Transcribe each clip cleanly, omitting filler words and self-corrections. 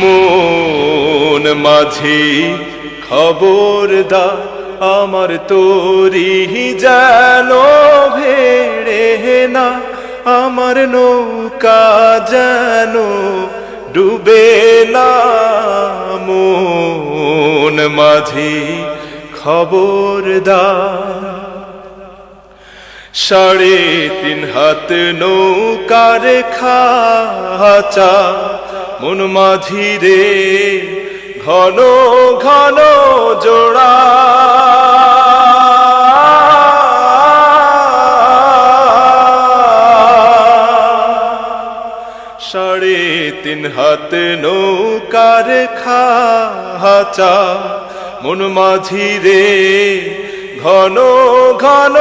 মন মাঝি খবরদার, আমার তরি যেন ভেড়ে না, আমার নৌকা যেন ডুবে না। মন মাঝি খবরদার, 3.5 হাত নৌকার খাঁচা, মন মাঝি রে ঘন ঘন জোড়া। 3.5 হাত নৌকার খাঁচা, মন মাঝি রে ঘন ঘন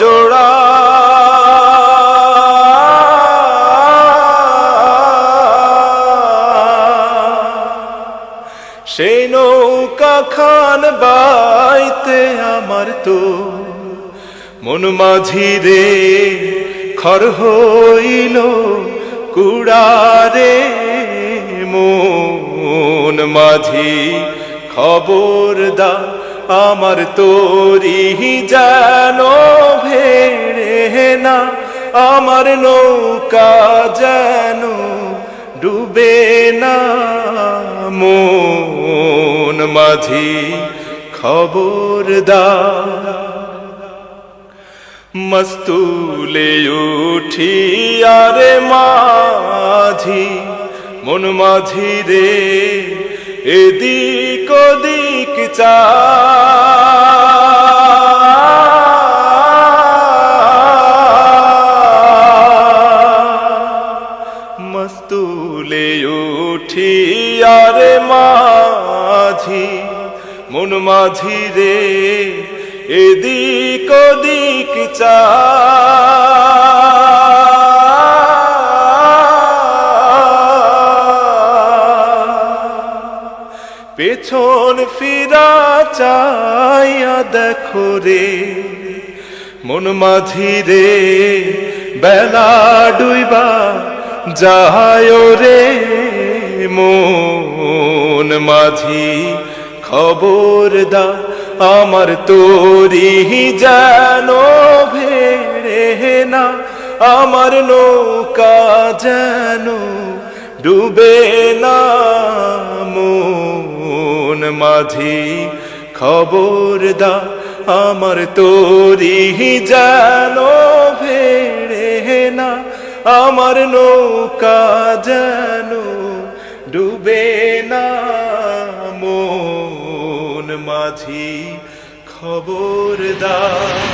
জোড়া। সেই নৌকা খান বাইতে আমার তো মন মাঝি রে খর হইল কুড়ারে। মন মাঝি খবরদার, আমার তরি যেন ভেড়ে না, আমার নৌকা যেন ডুবে না। মন মাঝি খবরদার, মস্তুলে উঠি আরে মাঝি, মন মাঝি রে এদিক ওদিক চা। মস্তুলে উঠি আরে মাঝি, মন মাঝি রে এদিক ওদিক চা। পেছন ফিরা চাইয়া দেখো রে মন মাঝি রে, বেলা ডুইবা যায় রে। মন মাঝি খবরদার, আমার তরি যেন ভেড়ে না, আমার নৌকা যেন ডুবে না। মন মাঝি খবরদার, আমার তরি যেন ভেড়ে না, আমার নৌকা যেন ডুবে না। মন মাঝি খবরদার।